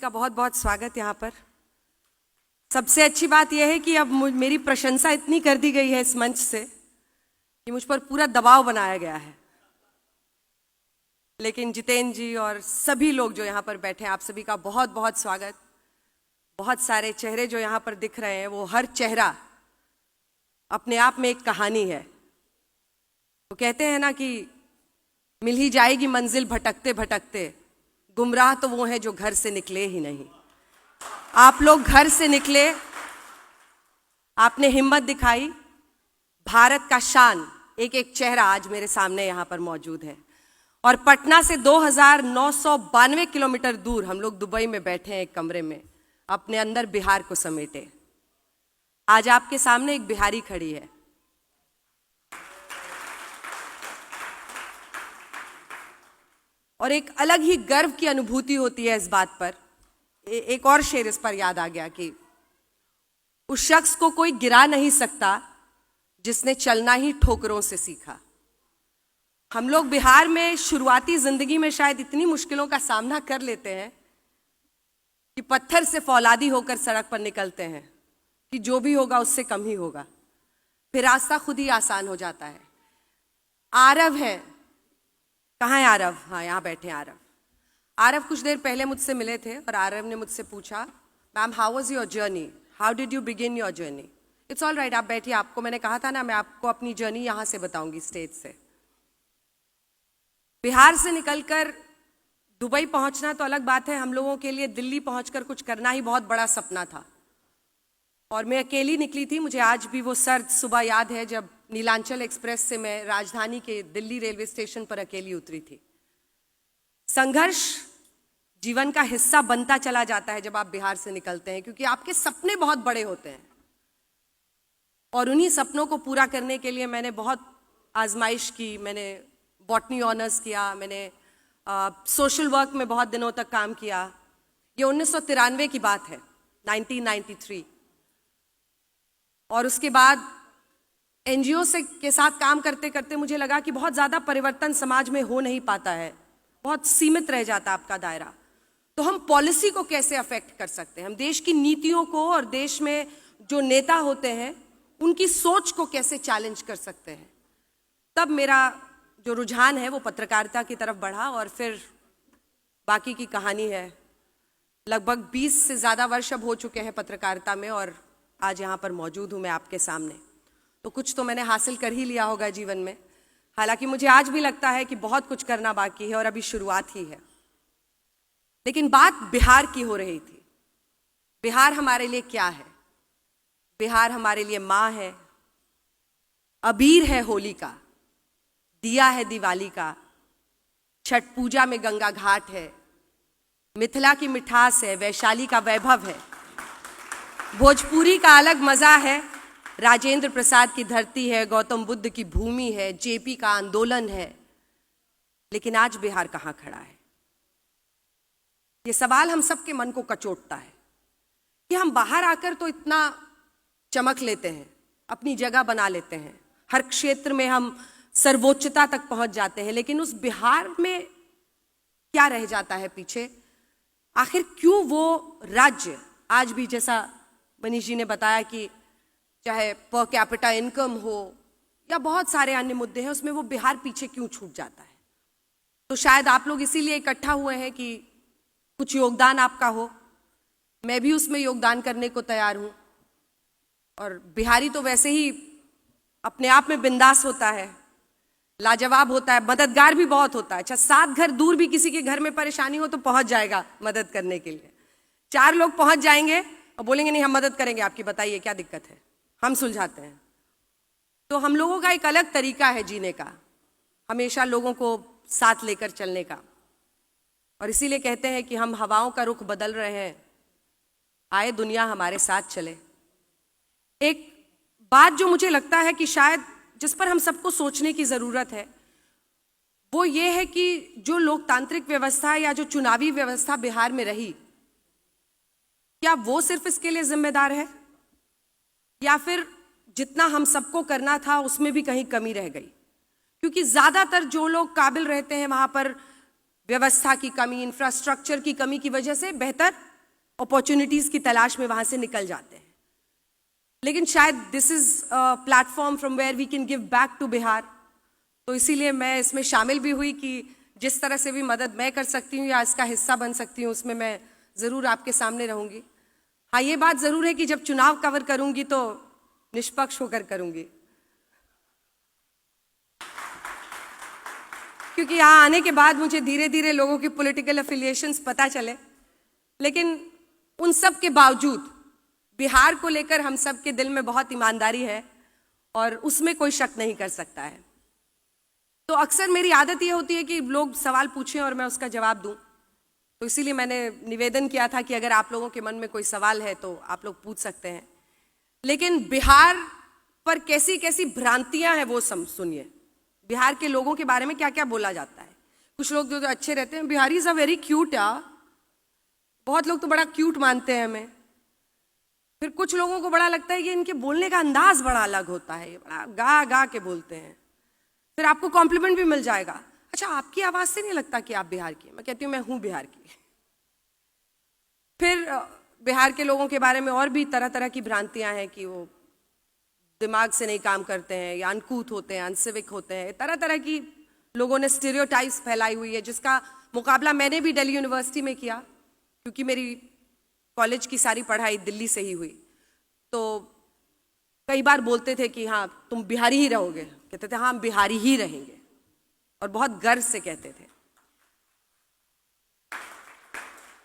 का बहुत बहुत स्वागत यहाँ पर। सबसे अच्छी बात यह है कि अब मेरी प्रशंसा इतनी कर दी गई है इस मंच से कि मुझ पर पूरा दबाव बनाया गया है। लेकिन जितेंद्र जी और सभी लोग जो यहाँ पर बैठे हैं, आप सभी का बहुत बहुत स्वागत। बहुत सारे चेहरे जो यहाँ पर दिख रहे हैं, वो हर चेहरा अपने आप में एक कहानी है। वो कहते हैं ना कि मिल ही जाएगी मंजिल भटकते भटकते, गुमराह तो वो हैं जो घर से निकले ही नहीं। आप लोग घर से निकले, आपने हिम्मत दिखाई। भारत का शान एक एक चेहरा आज मेरे सामने यहाँ पर मौजूद है। और पटना से 2992 किलोमीटर दूर हम लोग दुबई में बैठे हैं एक कमरे में, अपने अंदर बिहार को समेटे। आज आपके सामने एक बिहारी खड़ी है। और एक अलग ही गर्व की अनुभूति होती है इस बात पर। एक और शेर इस पर याद आ गया कि उस शख्स को कोई गिरा नहीं सकता जिसने चलना ही ठोकरों से सीखा। हम लोग बिहार में शुरुआती जिंदगी में शायद इतनी मुश्किलों का सामना कर लेते हैं कि पत्थर से फौलादी होकर सड़क पर निकलते हैं कि जो भी होगा उससे कम ही होगा, फिर रास्ता खुद ही आसान हो जाता है। आरव है, कहाँ है आरव? हाँ, यहाँ बैठे हैं आरव। आरव कुछ देर पहले मुझसे मिले थे और आरव ने मुझसे पूछा, ma'am how was your journey, how did you begin your journey? It's all right, आप बैठिए। आपको मैंने कहा था ना, मैं आपको अपनी जर्नी यहाँ से बताऊंगी, स्टेज से। बिहार से निकलकर दुबई पहुंचना तो अलग बात है, हम लोगों के लिए दिल्ली पहुंचकर कुछ करना ही बहुत बड़ा सपना था। और मैं अकेली निकली थी। मुझे आज भी वो सर्द सुबह याद है जब नीलांचल एक्सप्रेस से मैं राजधानी के दिल्ली रेलवे स्टेशन पर अकेली उतरी थी। संघर्ष जीवन का हिस्सा बनता चला जाता है जब आप बिहार से निकलते हैं, क्योंकि आपके सपने बहुत बड़े होते हैं। और उन्हीं सपनों को पूरा करने के लिए मैंने बहुत आजमाइश की। मैंने बॉटनी ऑनर्स किया, मैंने सोशल वर्क में बहुत दिनों तक काम किया। ये 1993 की बात है, 1993। और उसके बाद एनजीओ के साथ काम करते करते मुझे लगा कि बहुत ज़्यादा परिवर्तन समाज में हो नहीं पाता है, बहुत सीमित रह जाता आपका दायरा। तो हम पॉलिसी को कैसे अफेक्ट कर सकते हैं, हम देश की नीतियों को और देश में जो नेता होते हैं उनकी सोच को कैसे चैलेंज कर सकते हैं। तब मेरा जो रुझान है वो पत्रकारिता की तरफ बढ़ा और फिर बाकी की कहानी है। लगभग 20 से ज़्यादा वर्ष अब हो चुके हैं पत्रकारिता में और आज यहाँ पर मौजूद हूँ मैं आपके सामने। तो कुछ तो मैंने हासिल कर ही लिया होगा जीवन में, हालांकि मुझे आज भी लगता है कि बहुत कुछ करना बाकी है और अभी शुरुआत ही है। लेकिन बात बिहार की हो रही थी। बिहार हमारे लिए क्या है? बिहार हमारे लिए माँ है, अबीर है होली का, दिया है दिवाली का, छठ पूजा में गंगा घाट है, मिथिला की मिठास है, वैशाली का वैभव है, भोजपुरी का अलग मजा है, राजेंद्र प्रसाद की धरती है, गौतम बुद्ध की भूमि है, जेपी का आंदोलन है। लेकिन आज बिहार कहाँ खड़ा है? ये सवाल हम सबके मन को कचोटता है कि हम बाहर आकर तो इतना चमक लेते हैं, अपनी जगह बना लेते हैं, हर क्षेत्र में हम सर्वोच्चता तक पहुंच जाते हैं, लेकिन उस बिहार में क्या रह जाता है पीछे? आखिर क्यों वो राज्य आज भी, जैसा मनीष जी ने बताया कि चाहे पर कैपिटा इनकम हो या बहुत सारे अन्य मुद्दे हैं, उसमें वो बिहार पीछे क्यों छूट जाता है? तो शायद आप लोग इसीलिए इकट्ठा हुए हैं कि कुछ योगदान आपका हो। मैं भी उसमें योगदान करने को तैयार हूँ। और बिहारी तो वैसे ही अपने आप में बिंदास होता है, लाजवाब होता है, मददगार भी बहुत होता है। अच्छा, 7 घर दूर भी किसी के घर में परेशानी हो तो पहुंच जाएगा मदद करने के लिए। 4 लोग पहुंच जाएंगे और बोलेंगे नहीं हम मदद करेंगे आपकी, बताइए क्या दिक्कत है, हम सुलझाते हैं। तो हम लोगों का एक अलग तरीका है जीने का, हमेशा लोगों को साथ लेकर चलने का। और इसीलिए कहते हैं कि हम हवाओं का रुख बदल रहे हैं, आए दुनिया हमारे साथ चले। एक बात जो मुझे लगता है कि शायद जिस पर हम सबको सोचने की ज़रूरत है, वो ये है कि जो लोकतांत्रिक व्यवस्था या जो चुनावी व्यवस्था बिहार में रही, क्या वो सिर्फ इसके लिए जिम्मेदार है या फिर जितना हम सबको करना था उसमें भी कहीं कमी रह गई? क्योंकि ज़्यादातर जो लोग काबिल रहते हैं वहाँ पर व्यवस्था की कमी, इंफ्रास्ट्रक्चर की कमी की वजह से बेहतर अपॉर्चुनिटीज की तलाश में वहां से निकल जाते हैं। लेकिन शायद this is a platform from where we can give back to Bihar, तो इसीलिए मैं इसमें शामिल भी हुई कि जिस तरह से भी मदद मैं कर सकती हूँ या इसका हिस्सा बन सकती हूँ उसमें मैं ज़रूर आपके सामने रहूँगी। हाँ, ये बात ज़रूर है कि जब चुनाव कवर करूँगी तो निष्पक्ष होकर करूँगी, क्योंकि यहाँ आने के बाद मुझे धीरे धीरे लोगों की पॉलिटिकल एफिलिएशंस पता चले। लेकिन उन सब के बावजूद बिहार को लेकर हम सब के दिल में बहुत ईमानदारी है और उसमें कोई शक नहीं कर सकता है। तो अक्सर मेरी आदत ये होती है कि लोग सवाल पूछें और मैं उसका जवाब दूं, तो इसीलिए मैंने निवेदन किया था कि अगर आप लोगों के मन में कोई सवाल है तो आप लोग पूछ सकते हैं। लेकिन बिहार पर कैसी कैसी भ्रांतियां हैं वो सुनिए। बिहार के लोगों के बारे में क्या क्या बोला जाता है। कुछ लोग जो अच्छे रहते हैं, बिहारीज आर वेरी क्यूट यार, बहुत लोग तो बड़ा क्यूट मानते हैं हमें। फिर कुछ लोगों को बड़ा लगता है कि इनके बोलने का अंदाज बड़ा अलग होता है, बड़ा गा गा के बोलते हैं। फिर आपको कॉम्प्लीमेंट भी मिल जाएगा, अच्छा आपकी आवाज से नहीं लगता कि आप बिहार की। मैं कहती हूँ मैं हूं बिहार की। फिर बिहार के लोगों के बारे में और भी तरह तरह की भ्रांतियां हैं कि वो दिमाग से नहीं काम करते हैं या अनकूथ होते हैं, अनसिविक होते हैं। तरह तरह की लोगों ने स्टीरियोटाइप्स फैलाई हुई है, जिसका मुकाबला मैंने भी दिल्ली यूनिवर्सिटी में किया, क्योंकि मेरी कॉलेज की सारी पढ़ाई दिल्ली से ही हुई। तो कई बार बोलते थे कि हाँ तुम बिहारी ही रहोगे, कहते थे हाँ हम बिहारी ही रहेंगे, और बहुत गर्व से कहते थे।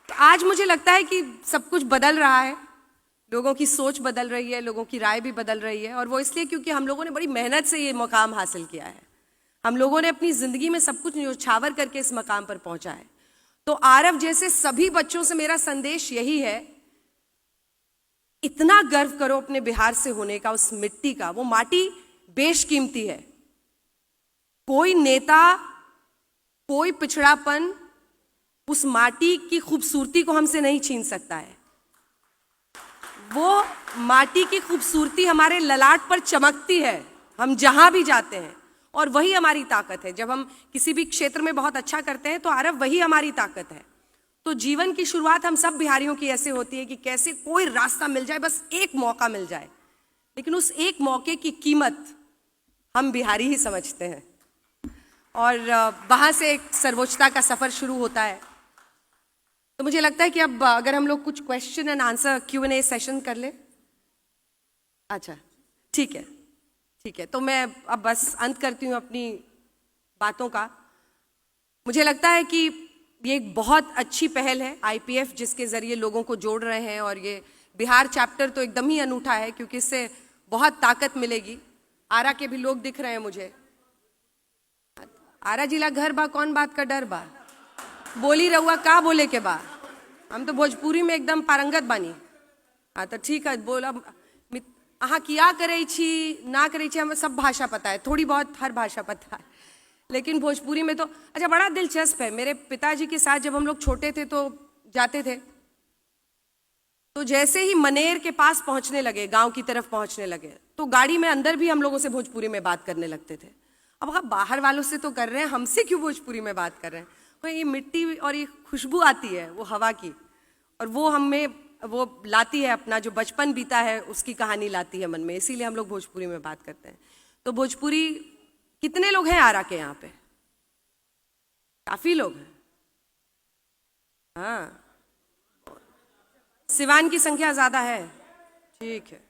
तो आज मुझे लगता है कि सब कुछ बदल रहा है, लोगों की सोच बदल रही है, लोगों की राय भी बदल रही है, और वो इसलिए क्योंकि हम लोगों ने बड़ी मेहनत से ये मकाम हासिल किया है। हम लोगों ने अपनी जिंदगी में सब कुछ न्योछावर करके इस मकाम पर पहुंचा है। तो आरव जैसे सभी बच्चों से मेरा संदेश यही है, इतना गर्व करो अपने बिहार से होने का, उस मिट्टी का। वो माटी बेशकीमती है। कोई नेता, कोई पिछड़ापन उस माटी की खूबसूरती को हमसे नहीं छीन सकता है। वो माटी की खूबसूरती हमारे ललाट पर चमकती है हम जहां भी जाते हैं, और वही हमारी ताकत है। जब हम किसी भी क्षेत्र में बहुत अच्छा करते हैं तो आरव वही हमारी ताकत है। तो जीवन की शुरुआत हम सब बिहारियों की ऐसे होती है कि कैसे कोई रास्ता मिल जाए, बस एक मौका मिल जाए, लेकिन उस एक मौके की कीमत हम बिहारी ही समझते हैं, और वहां से एक सर्वोच्चता का सफर शुरू होता है। तो मुझे लगता है कि अब अगर हम लोग कुछ question and answer Q&A session कर ले। अच्छा ठीक है, ठीक है। तो मैं अब बस अंत करती हूँ अपनी बातों का। मुझे लगता है कि ये एक बहुत अच्छी पहल है IPF, जिसके जरिए लोगों को जोड़ रहे हैं, और ये बिहार चैप्टर तो एकदम ही अनूठा है, क्योंकि इससे बहुत ताकत मिलेगी। आरा के भी लोग दिख रहे हैं मुझे। आरा जिला घर बा, कौन बात का डर बा, बोली रहुआ का बोले के बा। हम तो भोजपुरी में एकदम पारंगत बानी। हाँ तो ठीक है, बोला अहाँ किया करे छी ना करे छी, हमें सब भाषा पता है, थोड़ी बहुत हर भाषा पता है, लेकिन भोजपुरी में तो अच्छा बड़ा दिलचस्प है। मेरे पिताजी के साथ जब हम लोग छोटे थे तो जाते थे, तो जैसे ही मनेर के पास पहुंचने लगे, गांव की तरफ पहुंचने लगे, तो गाड़ी में अंदर भी हम लोगों से भोजपुरी में बात करने लगते थे। अब हम बाहर वालों से तो कर रहे हैं, हमसे क्यों भोजपुरी में बात कर रहे हैं। तो ये मिट्टी और ये खुशबू आती है वो हवा की, और वो हमें वो लाती है अपना जो बचपन बीता है उसकी कहानी लाती है मन में, इसीलिए हम लोग भोजपुरी में बात करते हैं। तो भोजपुरी कितने लोग हैं आरा के यहाँ पे? काफी लोग हैं। हाँ, सिवान की संख्या ज्यादा है, ठीक है।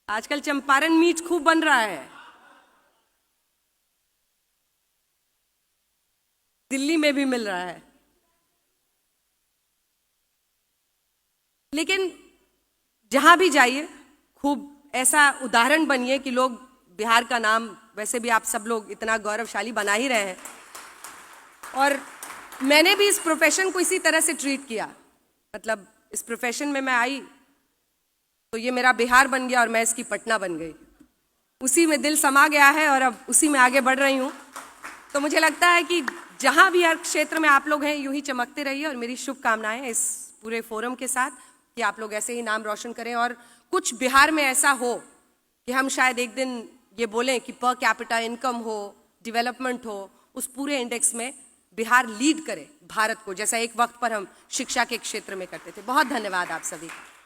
आजकल चंपारण मीट खूब बन रहा है, दिल्ली में भी मिल रहा है। लेकिन जहां भी जाइए खूब ऐसा उदाहरण बनिए कि लोग बिहार का नाम, वैसे भी आप सब लोग इतना गौरवशाली बना ही रहे हैं, और मैंने भी इस प्रोफेशन को इसी तरह से ट्रीट किया। मतलब इस प्रोफेशन में मैं आई तो ये मेरा बिहार बन गया और मैं इसकी पटना बन गई, उसी में दिल समा गया है और अब उसी में आगे बढ़ रही हूँ। तो मुझे लगता है कि जहाँ भी हर क्षेत्र में आप लोग हैं यूं ही चमकते रहिए, और मेरी शुभकामनाएं इस पूरे फोरम के साथ कि आप लोग ऐसे ही नाम रोशन करें, और कुछ बिहार में ऐसा हो कि हम शायद एक दिन ये बोलें कि पर कैपिटा इनकम हो, डेवलपमेंट हो, उस पूरे इंडेक्स में बिहार लीड करे भारत को, जैसा एक वक्त पर हम शिक्षा के क्षेत्र में करते थे। बहुत धन्यवाद आप सभी का।